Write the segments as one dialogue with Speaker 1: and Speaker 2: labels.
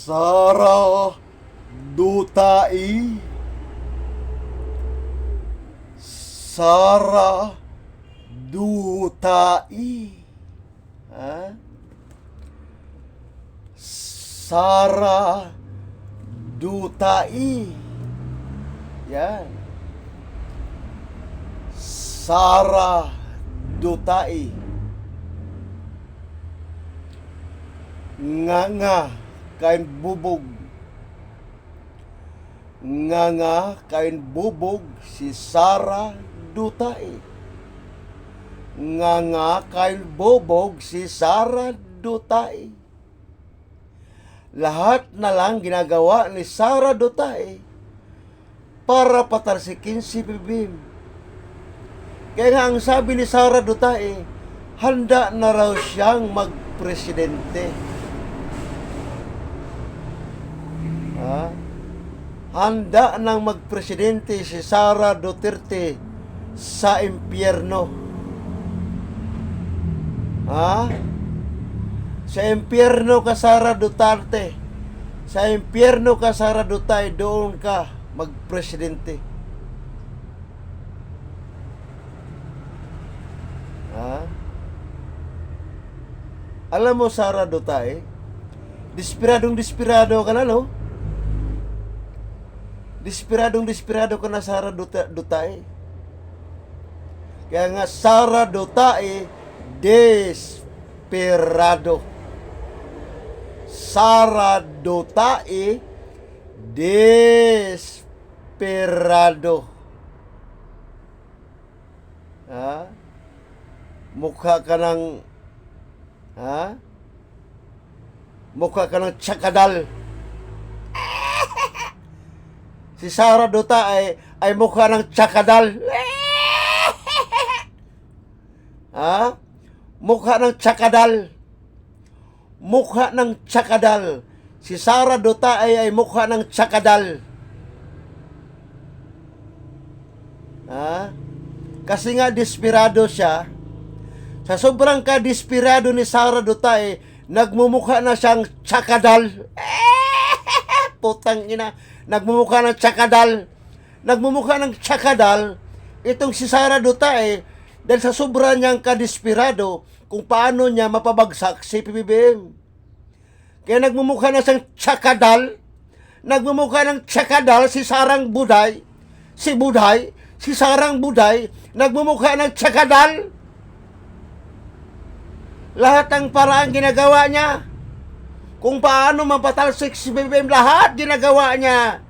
Speaker 1: Sara Dutai. Sara Dutai. Ha? Sara Dutai. Yan. Sara Dutai. Nga kain bubog. Nga kain bubog si Sara Dutai. Nga kain bubog si Sara Dutai. Lahat na lang ginagawa ni Sara Dutai para patalsikin si Bibim. Kaya nga ang sabi ni Sara Dutai, handa na raw siyang magpresidente. Handa nang magpresidente si Sara Duterte sa impyerno. Sa impyerno ka, Sara Duterte. Sa impyerno ka, Sara Duterte, doon ka magpresidente. Alam mo, Sara Duterte, desperado ka na, no? Desperado ka na, Sara Duterte. Kaya nga, Sara Duterte, desperado. Sara Duterte, desperado. Mukha ka ng tsakadal. Si Sara Duterte ay mukha ng tsakadal. Mukha ng tsakadal. Mukha ng tsakadal. Si Sara Duterte ay mukha ng tsakadal. Kasi nga desperado siya. Sa sobrang ka-desperado ni Sara Duterte, nagmumukha na siyang tsakadal. Putang ina, nagmumukha ng tsakadal. Nagmumukha ng tsakadal itong si Sara Duterte dahil sa sobra niyang ka-desperado kung paano niya mapabagsak si PBBM. Kaya nagmumukha na siyang tsakadal. Nagmumukha ng tsakadal si Sarang Buday. Si Sarang Buday, nagmumukha ng tsakadal. Lahat ng paraan ginagawa niya. Kung paano mapatalsik si BBM, lahat ginagawa niya.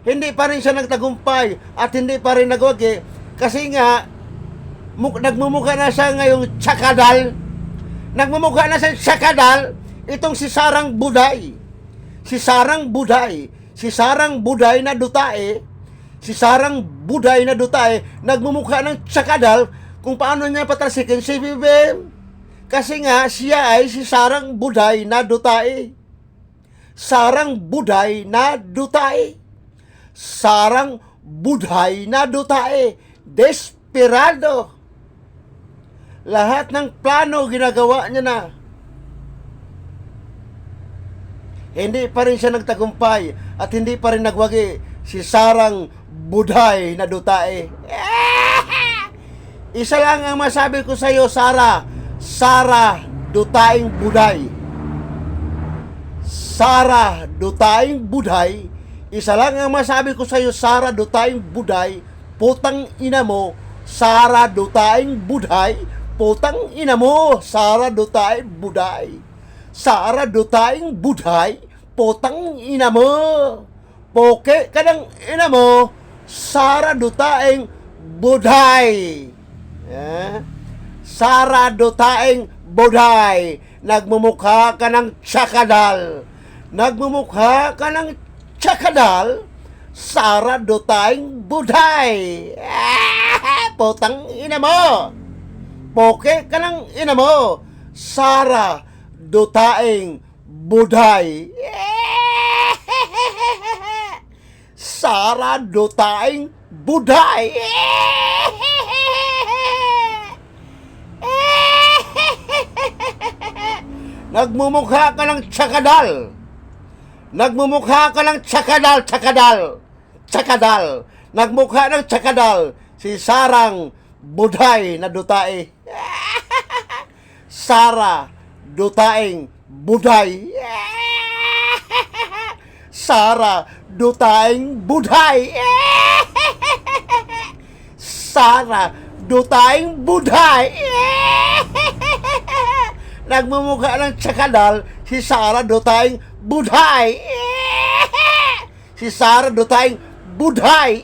Speaker 1: Hindi pa rin siya nagtagumpay at hindi pa rin nagwagi kasi nga nagmumukha na siya ngayong tsakadal. Nagmumukha na siya tsakadal itong si Sarang Buday. Si Sarang Buday na Duterte. Si Sarang Buday na Duterte nagmumukha ng tsakadal kung paano niya patalsikin si BBM. Kasi nga, siya ay si Sarang Buday na Duterte. Sarang Buday na Duterte. Sarang Buday na Duterte. Desperado. Lahat ng plano ginagawa niya na. Hindi pa rin siya nagtagumpay at hindi pa rin nagwagi si Sarang Buday na Duterte. Isa lang ang masabi ko sa iyo, Sara Duterte Buday. Sara Duterte Buday. Isa lang ang masabi ko sa iyo, Sara Duterte Buday. Putang ina mo, Sara Duterte Buday. Putang ina mo, Sara Duterte Buday. Sara Duterte Buday. Putang ina mo. Poke ka ng ina mo, Sara Duterte Buday. Sara Duterte Buday, nagmumukha ka ng tsakadal. Nagmumukha ka ng tsakadal, Sara Duterte Buday. Putang ina mo. Poke ka ng ina mo, Sara Duterte Buday. Sara Duterte Buday. Nagmumukha ka ng tsakadal. Nagmumukha ka ng tsakadal, tsakadal, tsakadal. Nagmukha ng tsakadal si Sarang Buday na dutae. Sara Dutaeng Buday. Sara Dutaeng Buday. Sara Dutaeng Buday. Nagmumukha ng tsakadal si Sara Dutaeng Buday. Si Sara Dutaeng Buday.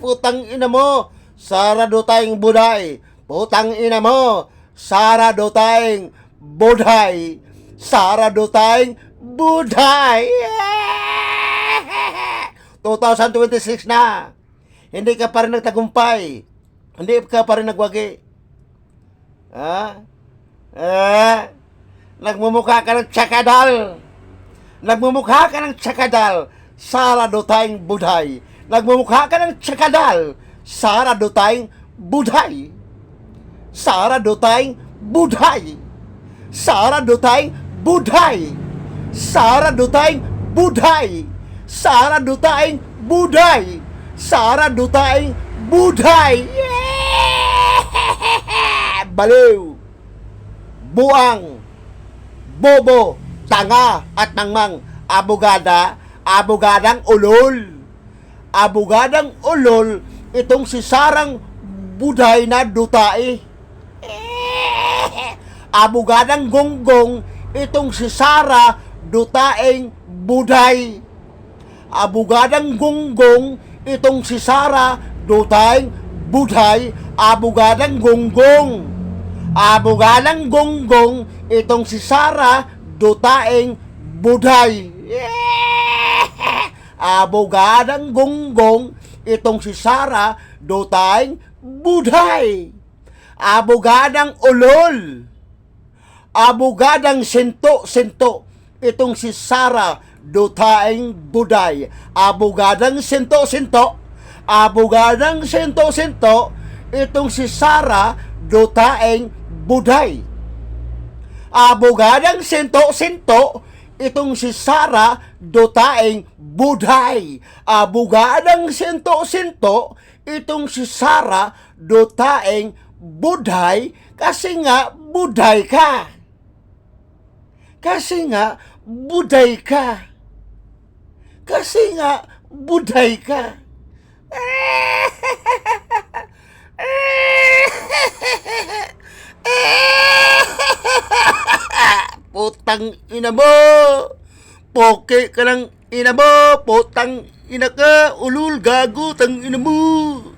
Speaker 1: Putang ina mo, Sara Dutaeng Buday. Putang ina mo, Sara Dutaeng Buday. Sara Dutaeng Buday. 2026 na. Hindi ka pa rin nagtagumpay. Hindi ka pa rin nagwagi. Nagmumukha ka ng tsakadal. Nagmumukha ka ng tsakadal, Sara Dutaeng Buday. Nagmumukha ka ng tsakadal, Sara Dutaeng Buday. Sara Dutaeng Buday. Sara Dutaeng Buday. Sara Dutaeng Buday. Sara Dutaeng Buday. Sara Dutaeng Buday. Baliw, buang, bobo, tanga at mangmang, abogada, abogadang ulol. Abogadang ulol itong si Sarang Buday na dutae. Abogadang gonggong itong si Sara Dutaeng Buday. Abogadang gonggong itong si Sara Dutaeng Buday. Abogadang gonggong. Abogadang gonggong itong si Sara Dutaeng Buday. Abogadang gonggong itong si Sara Dutaeng Buday. Abogadang ulol. Abogadang sento-sento itong si Sara Dutaeng Buday. Abogadang sento-sento. Abogadang sento-sento itong si Sara Dutaeng Buday. Abogadang sento-sento itong si Sara Dutaeng Buday. Abogadang sento-sento itong si Sara Dutaeng Buday kasi nga buday ka. Kasi nga buday ka. Kasi nga buday ka. Putang ina mo. Poke ka ng ina mo. Putang ina ka. Ulul gago tang ina mo.